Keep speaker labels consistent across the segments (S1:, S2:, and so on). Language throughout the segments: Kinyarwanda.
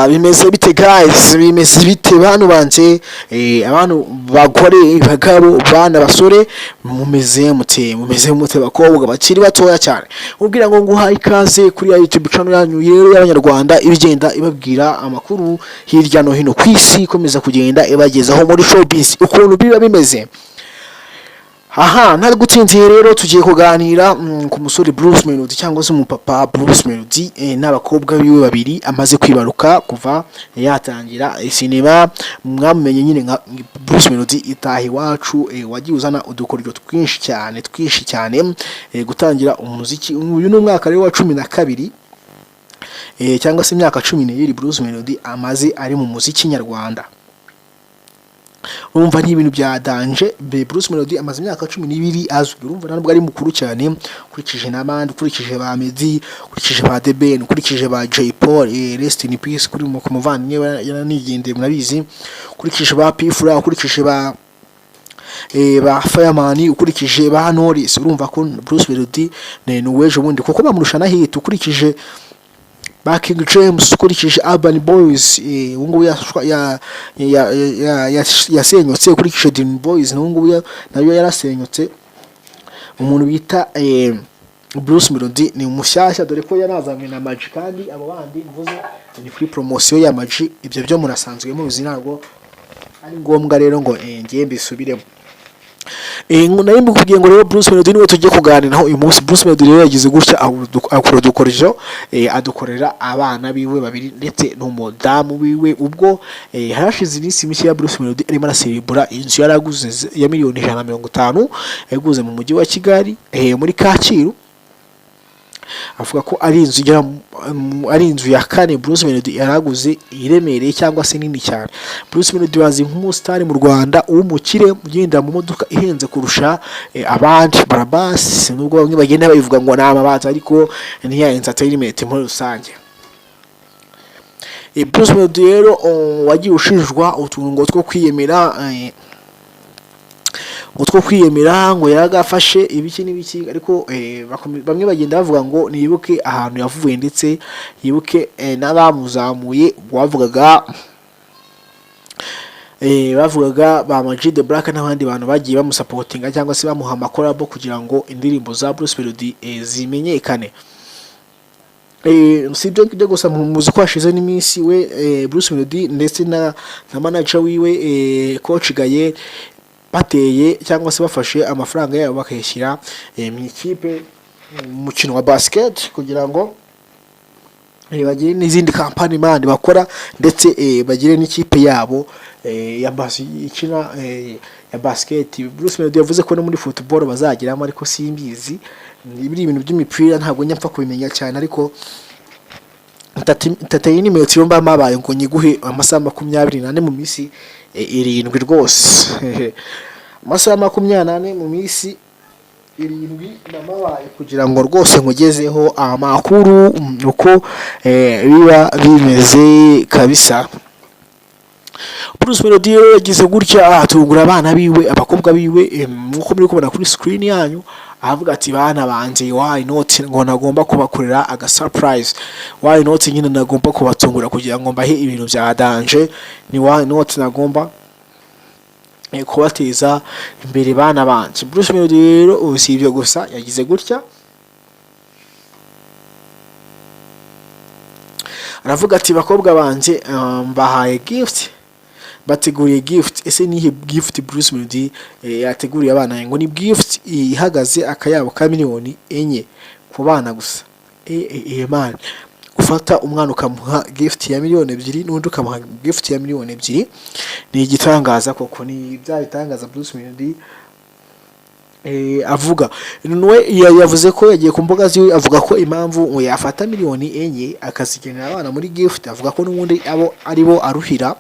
S1: bimeze bite guys, bimeze bite bantu banje, abantu bagore bagabo bana basore, mumeze mute bakobwa bakiri batoya cyane, ubwira ngo nguha ikaze kuri YouTube channel yanyu rero y'abanyarwanda ibigenda ibabwira amakuru hirya no hino kwisi komeza kugenda ibagezaho muri showbiz ukuntu biba bimeze. Ntari gutinziye rero tugiye kuganira ku musore Bruce Melody cyangwa se umupapa Bruce Melody n'abakobwa biwe babiri amaze kwibaruka kuva yatangira sinema. Mwamenye nyine nka Bruce Melody itaha iwacu, wagiye uzana udukoryo twinshi cyane gutangira umuziki. Uyu ni umwaka rero wa 12 cyangwa se imyaka 12 Bruce Melody amaze ari mu muziki nyarwanda. Urumva ni ibintu bya danje. Bruce Melody amaze imyaka 12 azwi, urumva ntabwo ari mukuru cyane kurikije n'abandi, kurikije ba Meddy, kurikije ba The Ben, kurikije ba Jay Paul, rest in peace kuri mu kumuvandimwe yananigendeye murabizi, kurikije ba Pfura, kurikije ba Fireman, ukurikije ba Knowless. Urumva ko Bruce Melody ni weje bundi kuko bamurusha na hit, ukurikije ba King James, ukurikije Urban Boys, ungu yasenyutse, ukurikije Dream Boys n'ungu nayo yarasenyutse. Umuntu bita Bruce Melody ni umushyashya, dore ko yanazamwe na Magic, kandi abo bandi mvuze ni free promotion ya Magic. Ibyo byo murasanzwe muzi, ntabwo ari ngombwa rero ngo ngiye mbisubiremo. Nari mbikubwiye ngo rero Bruce Melody niwe tugiye kuganiraho uyu munsi. Bruce Melody rero yagize gutya akora udukoryo, adukorera abana biwe babiri ndetse n'umudamu wiwe. Ubwo harashize iminsi mike ya Bruce Melody arimo araserebura inzu yaraguze ya miliyoni 150 yaguze mu mujyi wa Kigali muri Kacyiru. Avuga ko ari inzu ya kane Bruce Melody yaraguze iremereye cyangwa se nini cyane. Bruce Melody wazi nk'umustar mu Rwanda w'umukire ugenda mu modoka ihenze kurusha abandi barabasi, nubwo bamwe bagenda babivuga ngo n'amabaza, ariko ni ya entertainment muri rusange. Bruce Melody rero wagiye ushinjwa utungo two kwiyemera ngo yaragafashe ibiki n'ibiki, ariko bamwe bagenda bavuga ngo nibuke ahantu yavuye ndetse yibuke n'abamuzamuye. bavugaga ba Majid the Black n'abandi bantu bagiye bamusapotinga cyangwa se bamuha amakorabo kugira ngo indirimbo za Bruce Melody zimenyekane. Sibyo gusa mu muziki washize n'iminsi we Bruce Melody ndetse na manager wiwe Coach Gaye bateye cyangwa se bafashe amafaranga yabo bakayishyira mu ikipe umukino wa basket kugira ngo bagire n'izindi kampani bandi bakora, ndetse bagire n'ikipe yabo ya basket. Bruce Melody yavuze ko no muri football bazagiramo, ariko simbizi, ibiri ibintu by'imipira ntabwo nyapfa kubimenya cyane, ariko tateye ni metero mba mabaye ngo nyiguhe amasaha 24 mu minsi 7 rwose. Amasaha 24 mu minsi 7 namabaye kugira ngo rwose nkugezeho amakuru uko biba bimeze kabisa. Bruce Melody yagize gutya atungura abana biwe, abakobwa biwe, nkuko muri kubona kuri screen yanyu. Avuga ati bana banje, why not ngo nagomba kubakorera aga surprise, why not nyine nagomba kubatungura kugira ngo mbahe ibintu bya danje, ni why not nagomba kubateza imbere bana banje. Bruce Melody rero usibye gusa yagize gutya, aravuga ati bakobwa banje mbahaye gift, bateguriye gift. Ese nihe gift Bruce Melody yateguriye abana ngo ni gift ihagaze akayabo ka miliyoni 4 ku bana gusa. Man, ufata umwana ukamuha gift ya miliyoni 2 n'undi ukamuha gift ya miliyoni 2 ni igitangaza koko, ni byabitangaza Bruce Melody avuga. Nwe yavuze ko yagiye ku mboga ziwe, avuga ko impamvu ngo yafata miliyoni 4 akazigenera abana muri gift, avuga ko n'ubundi aribo aruhira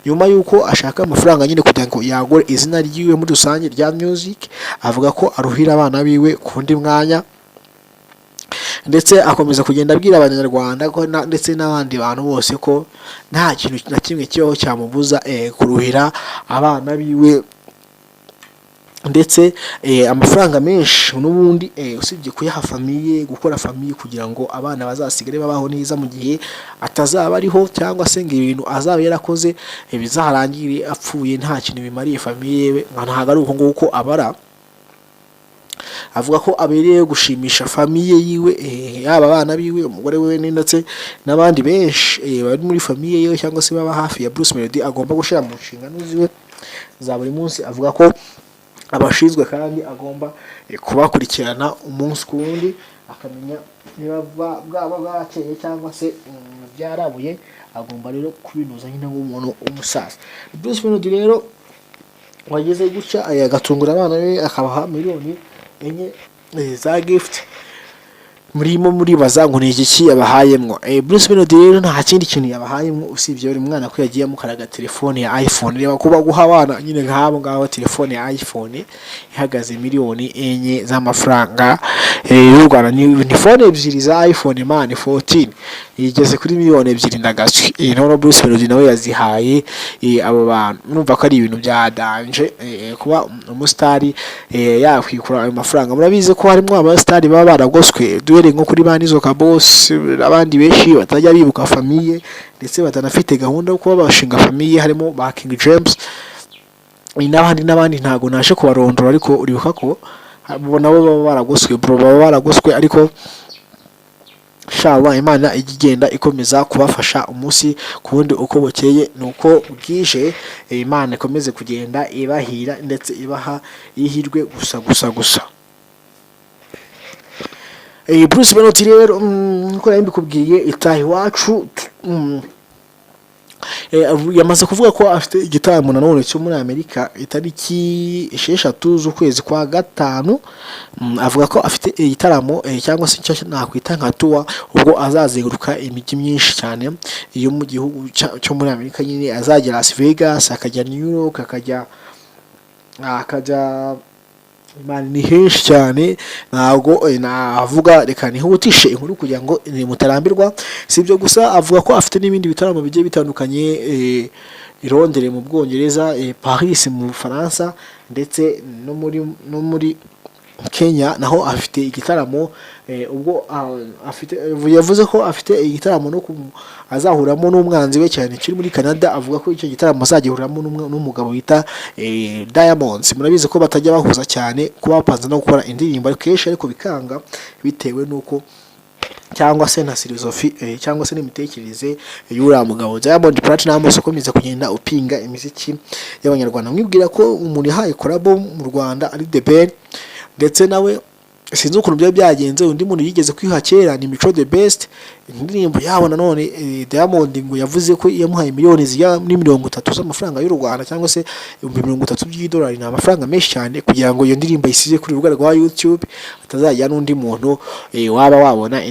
S1: nyuma yuko ashaka amafaranga nyine kugira ngo yagore izina ryiwe muri rusange rya music. Avuga ko aruhira abana biwe kundi mwanya, ndetse akomeza kugenda abwira abanyarwanda ko ndetse n'abandi bantu bose ko nta kintu na kimwe cyo cyamubuza kuruhira abana biwe ndetse amafaranga menshi n'ubundi usibye kuyaha famiye, gukora famiye kugira ngo abana bazasigare babaho neza mu gihe atazaba ariho, cyangwa se ngo ibintu azaba yarakoze bizarangire apfuye nta kintu bimariye famiye we. Ntabwo ari uko nguko abara, avuga ko abereye gushimisha famiye yiwe, yaba abana biwe, umugore we ndetse n'abandi benshi bari muri famiye yiwe cyangwa se baba hafi ya Bruce Melody, agomba gushyira mu nshingano ziwe za buri munsi. Avuga ko abashinzwe kandi agomba kubakurikirana umunsi ku wundi, akamenya niba bwaba bwakeye cyangwa se byarabuye, agomba rero kubinoza nyine nk'umuntu w'umusaza. Bruce Melody rero wageze gutya agatungura abana be, akabaha miliyoni 4 za gift. Muribaza ngo ni iki yabahayemwo. Bruce Melody rero nta kindi kintu yabahayemwo usibye buri mwana ko yagiye amukaraga telefone ya iPhone. Reba kuba guha abana nyine nk'abo ngaho telefone ya iPhone ihagaze miliyoni 4 z'amafaranga y'u Rwanda. Ni phone ebyiri za iPhone man 14 igeze kuri miliyoni 2 ndagaswi. None Bruce Melody nawe yazihaye abo bantu. Numva ko ari ibintu bya danje kuba umusitari yakwikura ayo mafaranga. Murabize ko harimo abasitari baba baragoswe nko kuri banizo ka boss, abandi benshi batajya bibuka famiye ndetse batanafite gahunda yo kuba bashinga famiye, harimo ba King James n'abandi ntago nashe kubarondora, ariko uribuka ko nabo baba baragoswe baba baragoswe. Ariko inshallah Imana igenda ikomeza kubafasha umunsi ku wundi, uko bukeye nuko bwije, Imana ikomeze kugenda ibahira ndetse ibaha ihirwe gusa. Bruce Melody rero nko yambikubwiye itahi wacu, yamaze kuvuga ko afite igitaramo nanone cyo muri Amerika itariki 6 z'ukwezi kwa gatanu. Avuga ko afite igitaramo cyangwa se cyo nakwita nka tour, ubwo azazenguruka imijyi myinshi cyane iyo mu gihugu cyo muri Amerika. Nyine azagera Las Vegas, akajya New York, akajya ni henshi cyane. Ntabwo navuga reka nihutishe inkuru kugira ngo mutarambirwa. Si ibyo gusa, avuga ko afite n'ibindi bitaramo bigiye bitandukanye i Londres mu Bwongereza, Paris mu Bufaransa, ndetse no muri Kenya naho afite igitaramo. Ubwo yavuze ko afite igitaramo no azahuramo n'umwanzi we cyane kiri muri Canada. Avuga ko icyo gitaramo azagihuramo n'umugabo bita Diamonds. Murabize ko batajya bahuza cyane, kuba bapanze no gukora indirimbo kenshi, ariko bikanga bitewe nuko cyangwa se na philosophy cyangwa se n'imitekerereze y'uriya mugabo Diamond Platnumz ukomeza kugenda upinga imiziki y'abanyarwanda. Mwibwira ko umuntu yahaye collabo mu Rwanda ari The Ben, ndetse nawe sinzi ukuntu byari byagenze. Undi muntu yigeze kwiha kera ni Mico The Best, indirimbo yabo nanone Diamond ngo yavuze ko yamuhaye miliyoni ziya ni 30 z'amafaranga y'u Rwanda, cyangwa se 30 by'idolari. Ni amafaranga menshi cyane kugira ngo iyo ndirimbo isize kuri urubuga rwa YouTube, atazajya n'undi muntu waba wabona